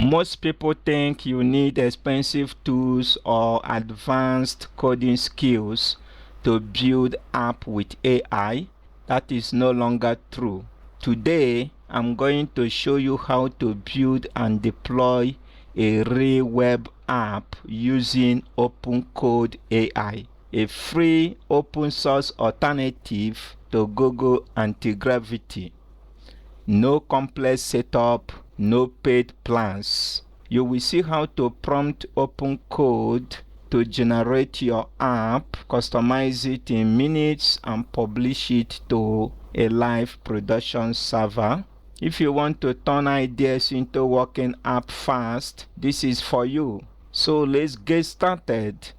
Most people think you need expensive tools or advanced coding skills to build app with AI. That is no longer true. Today, I'm going to show you how to build and deploy a real web app using OpenCode AI, a free open source alternative to Google Antigravity. No complex setup, no paid plans. You will see how to prompt OpenCode to generate your app, customize it in minutes, and publish it to a live production server. If you want to turn ideas into working app fast, this is for you. So let's get started.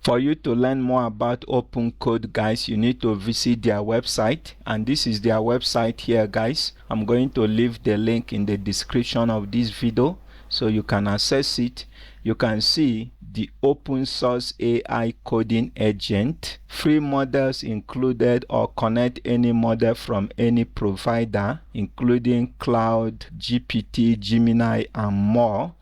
For you to learn more about OpenCode, guys, you need to visit their website, and this is their website here, guys. I'm going to leave the link in the description of this video so you can access it. You can see the open source AI coding agent, free models included, or connect any model from any provider, including Cloud, GPT, Gemini, and more.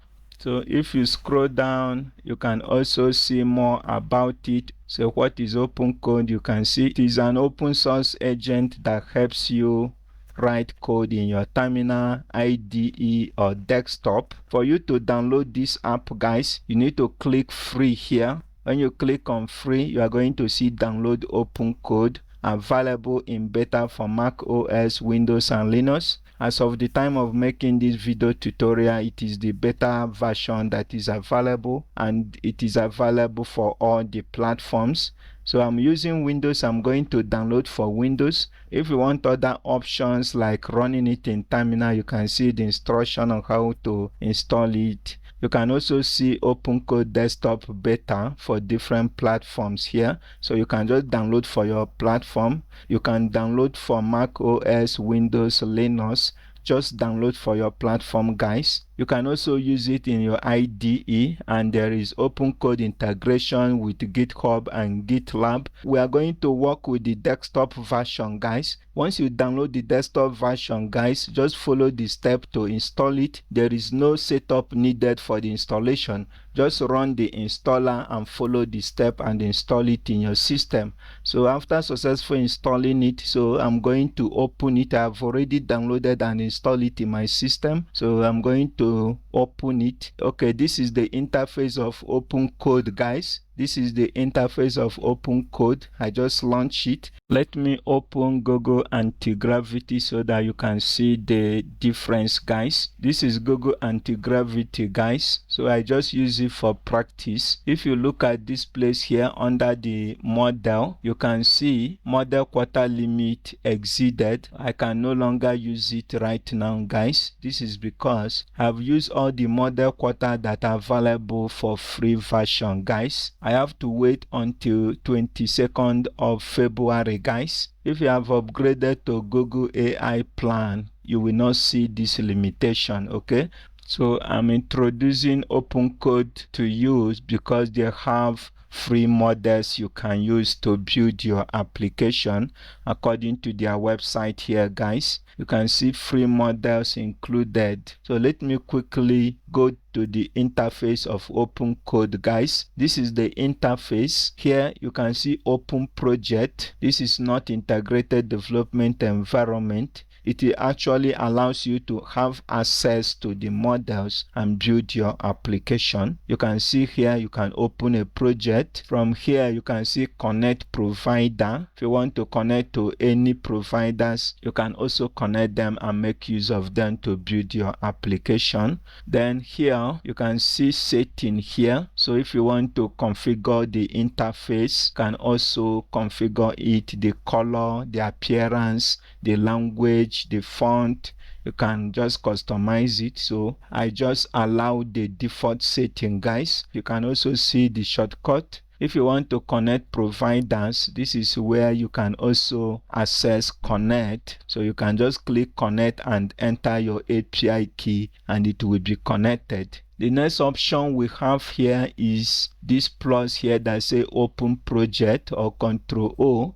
So if you scroll down, you can also see more about it. So what is OpenCode? You can see it is an open source agent that helps you write code in your terminal, IDE, or desktop. For you to download this app, guys, you need to click free here. When you click on free, you are going to see download OpenCode, available in beta for Mac OS, Windows, and Linux. As of the time of making this video tutorial, it is the beta version that is available, and it is available for all the platforms. So I'm using Windows. I'm going to download for Windows. If you want other options like running it in terminal, you can see the instruction on how to install it. You can also see OpenCode desktop beta for different platforms here. So you can just download for your platform. You can download for Mac OS, Windows, Linux. Just download for your platform, guys. You can also use it in your IDE, and there is OpenCode integration with GitHub and GitLab. We are going to work with the desktop version, guys. Once you download the desktop version, guys, just follow the step to install it. There is no setup needed for the installation. Just run the installer and follow the step and install it in your system. So after successfully installing it, so I'm going to open it. I've already downloaded and installed it in my system. So I'm going to open it. Okay, this is the interface of OpenCode, guys. This is the interface of OpenCode. I just launched it. Let me open Google Antigravity so that you can see the difference, guys. This is Google Antigravity, guys. So I just use it for practice. If you look at this place here under the model, you can see model quarter limit exceeded. I can no longer use it right now, guys. This is because I've used all the model quarter that are available for free version, guys. I have to wait until 22nd of February, guys. If you have upgraded to Google AI plan, you will not see this limitation, okay? So I'm introducing OpenCode to use because they have free models you can use to build your application according to their website here, guys. You can see free models included. So let me quickly go to the interface of OpenCode, guys. This is the interface. Here you can see Open Project. This is not integrated development environment. It actually allows you to have access to the models and build your application. You can see here you can open a project. From here you can see connect provider. If you want to connect to any providers, you can also connect them and make use of them to build your application. Then here you can see setting here. So if you want to configure the interface, you can also configure it, the color, the appearance, the language, the font. You can just customize it. So I just allow the default setting, guys. You can also see the shortcut. If you want to connect providers, this is where you can also access connect. So you can just click connect and enter your API key and it will be connected. The next option we have here is this plus here that say open project or Control O.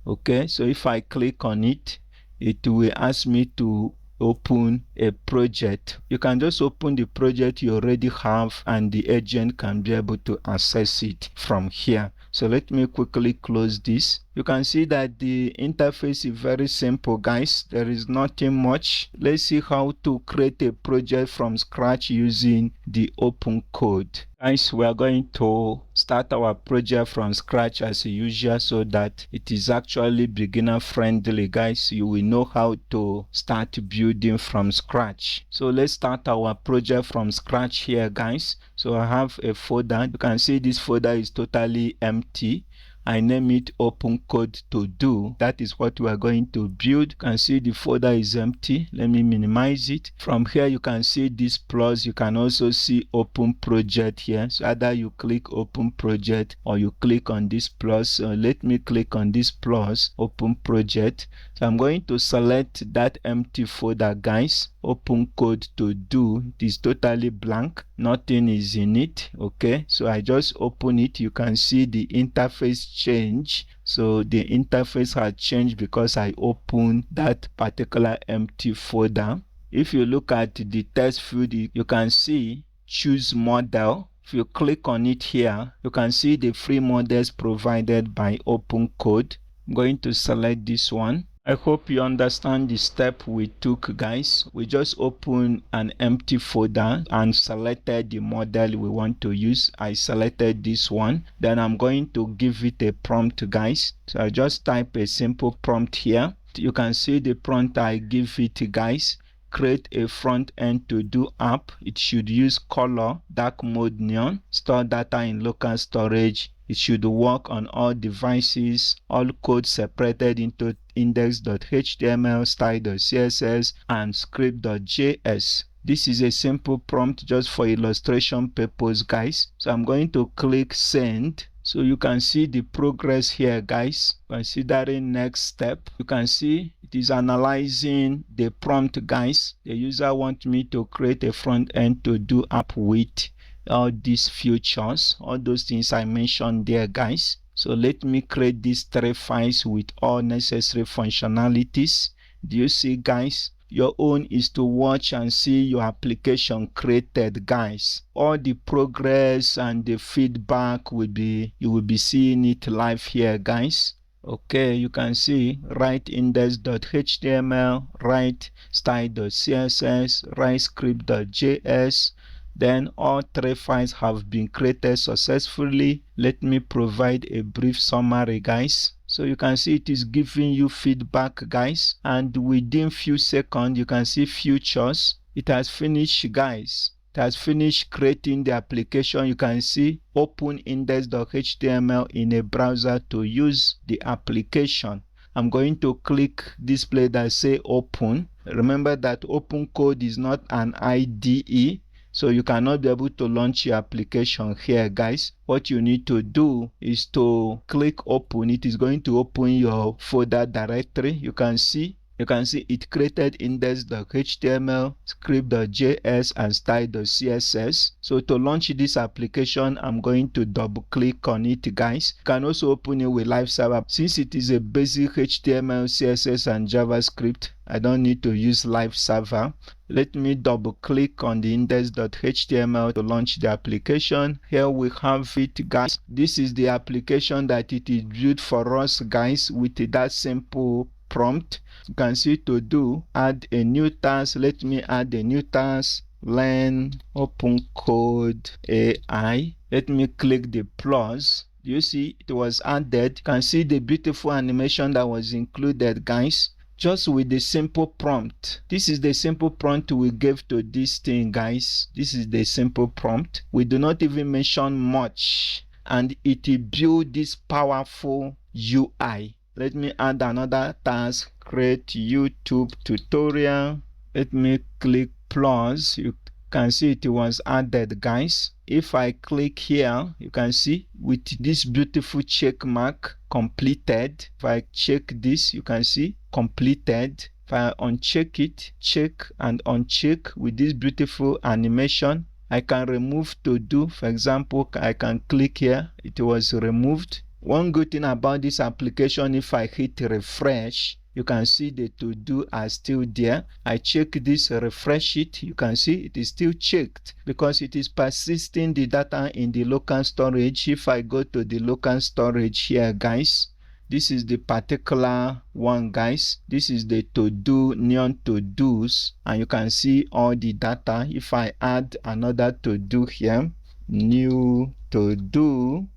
Okay, so if I click on it, it will ask me to open a project. You can just open the project you already have and the agent can be able to access it from here. So let me quickly close this. You can see that the interface is very simple, guys. There is nothing much. Let's see how to create a project from scratch using the OpenCode. Guys, we are going to start our project from scratch as usual so that it is actually beginner friendly, guys. You will know how to start building from scratch. So let's start our project from scratch here, guys. So I have a folder. You can see this folder is totally empty. I name it OpenCode to do. That is what we are going to build. You can see the folder is empty. Let me minimize it. From here you can see this plus. You can also see open project here. So either you click open project or you click on this plus. So let me click on this plus, open project. So I'm going to select that empty folder, guys. OpenCode to do. It is totally blank. Nothing is in it. Okay, so I just open it. You can see the interface change. So the interface has changed because I opened that particular empty folder. If you look at the text field, you can see choose model. If you click on it here, you can see the free models provided by OpenCode. I'm going to select this one. I hope you understand the step we took, guys. We just opened an empty folder and selected the model we want to use. I selected this one. Then I'm going to give it a prompt, guys. So I just type a simple prompt here. You can see the prompt I give it, guys. Create a front end to do app. It should use color, dark mode neon, store data in local storage. It should work on all devices, all code separated into index.html, style.css, and script.js. This is a simple prompt just for illustration purpose, guys. So I'm going to click send. So you can see the progress here, guys. Considering next step, you can see it is analyzing the prompt, guys. The user wants me to create a front end to do app with all these features, all those things I mentioned there, guys. So let me create these 3 files with all necessary functionalities. Do you see, guys? Your own is to watch and see your application created, guys. All the progress and the feedback you will be seeing it live here, guys. Okay, you can see write index.html, write style.css, write script.js. Then all 3 files have been created successfully. Let me provide a brief summary, guys. So you can see it is giving you feedback, guys, and within few seconds you can see features. It has finished, guys. It has finished creating the application. You can see open index.html in a browser to use the application. I'm going to click this place that say open. Remember that OpenCode is not an IDE. So you cannot be able to launch your application here, guys. What you need to do is to click open. It is going to open your folder directory. You can see it created index.html, script.js, and style.css. So to launch this application, I'm going to double click on it, guys. You can also open it with live server. Since it is a basic HTML, CSS, and JavaScript, I don't need to use live server. Let me double click on the index.html to launch the application. Here we have it, guys. This is the application that it is built for us, guys, with that simple prompt. You can see to do add a new task. Let me add a new task. Learn OpenCode AI. Let me click the plus. You see it was added. You can see the beautiful animation that was included, guys, just with the simple prompt. This is the simple prompt we gave to this thing, guys. This is the simple prompt. We do not even mention much, and it built this powerful UI. Let me add another task. Create YouTube tutorial. Let me click plus. You can see it was added, guys. If I click here, you can see with this beautiful check mark, completed. If I check this, you can see completed. If I uncheck it, check and uncheck with this beautiful animation. I can remove to do. For example, I can click here. It was removed. One good thing about this application, if I hit refresh, You can see the to do are still there. I check this, refresh it. You can see it is still checked because it is persisting the data in the local storage. If I go to the local storage here, guys, this is the particular one, guys. This is the to do neon to do's, and you can see all the data. If I add another to do here, new to do,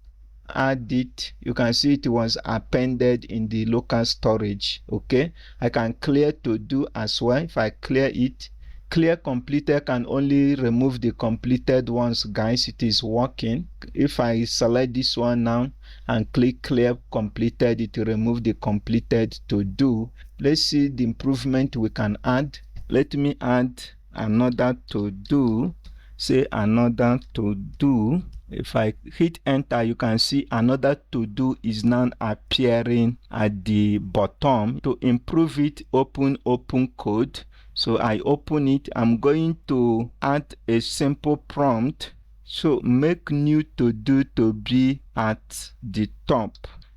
add it, you can see it was appended in the local storage. Okay, I can clear to do as well. If I clear it, clear completed can only remove the completed ones, guys. It is working. If I select this one now and click clear completed, it will remove the completed to do. Let's see the improvement we can add. Let me add another to do, say another to do. If I hit enter, you can see another to do is now appearing at the bottom. To improve it, open OpenCode. So I open it. I'm going to add a simple prompt. So make new to do to be at the top.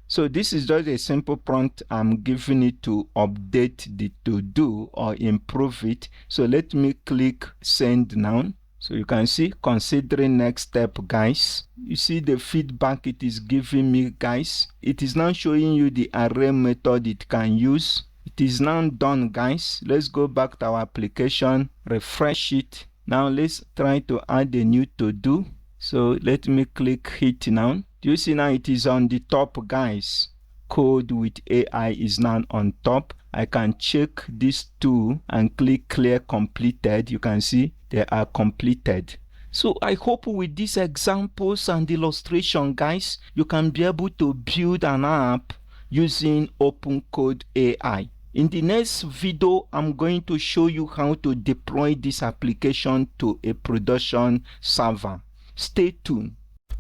So this is just a simple prompt I'm giving it to update the to do or improve it. So let me click send now. So you can see considering next step, guys. You see the feedback it is giving me, guys. It is now showing you the array method it can use. It is now done, guys. Let's go back to our application, refresh it. Now let's try to add a new to do. So let me click hit now. Do you see now it is on the top, guys? Code with AI is now on top. I can check these two and click clear completed. You can see they are completed. So I hope with these examples and illustration, guys, you can be able to build an app using OpenCode AI. In the next video, I'm going to show you how to deploy this application to a production server. Stay tuned.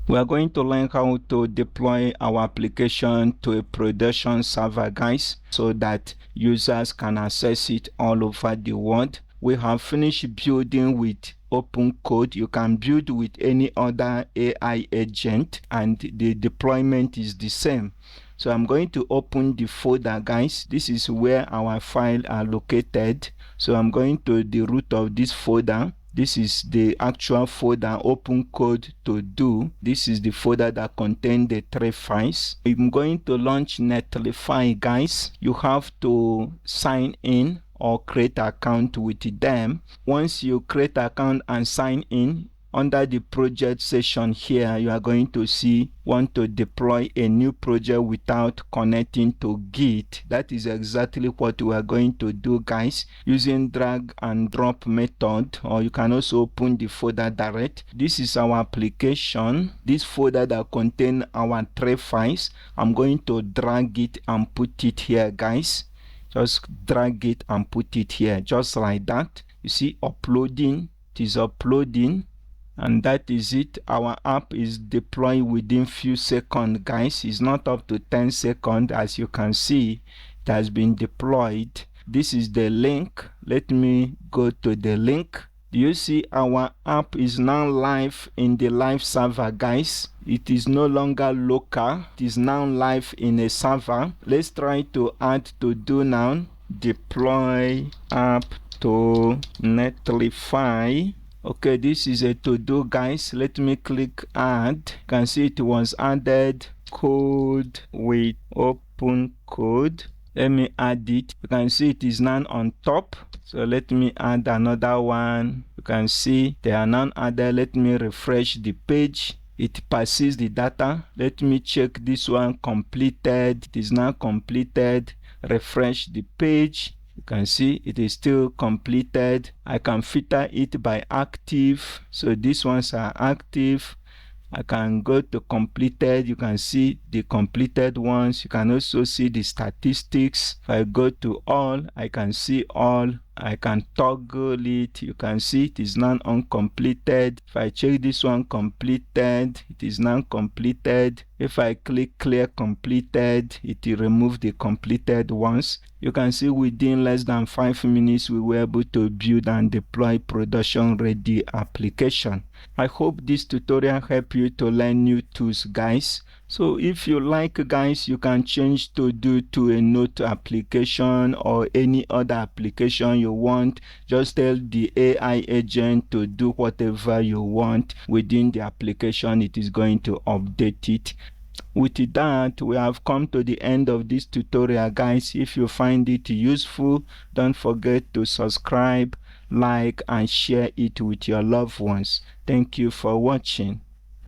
We are going to learn how to deploy our application to a production server, guys, so that users can access it all over the world. We have finished building with OpenCode. You can build with any other AI agent and the deployment is the same. So I'm going to open the folder, guys. This is where our files are located. So I'm going to the root of this folder. This is the actual folder, OpenCode to do. This is the folder that contains the 3 files. I'm going to launch Netlify, guys. You have to sign in or create account with them. Once you create account and sign in, under the project section here, you are going to see want to deploy a new project without connecting to Git. That is exactly what we are going to do, guys, using drag and drop method, or you can also open the folder direct. This is our application. This folder that contains our 3 files. I'm going to drag it and put it here, guys. Just drag it and put it here, just like that. You see, uploading. It is uploading. And that is it. Our app is deployed within few seconds, guys. It's not up to 10 seconds. As you can see, it has been deployed. This is the link. Let me go to the link. Do you see our app is now live in the live server, guys? It is no longer local. It is now live in a server. Let's try to add to do now. Deploy app to Netlify. Okay, this is a to do, guys. Let me click add. You can see it was added. Code with OpenCode. Let me add it. You can see it is now on top. So let me add another one. You can see they are now added. Let me refresh the page. It passes the data. Let me check this one completed. It is now completed. Refresh the page. You can see it is still completed. I can filter it by active. So these ones are active. I can go to completed. You can see the completed ones. You can also see the statistics. If I go to all, I can see all. I can toggle it. You can see it is now uncompleted. If I check this one completed, it is now completed. If I click clear completed, it will remove the completed ones. You can see within less than 5 minutes we were able to build and deploy production ready application. I hope this tutorial helped you to learn new tools, guys. So if you like, guys, you can change to do to a note application or any other application you want. Just tell the AI agent to do whatever you want within the application. It is going to update it. With that, we have come to the end of this tutorial, guys. If you find it useful, don't forget to subscribe, like, and share it with your loved ones. Thank you for watching.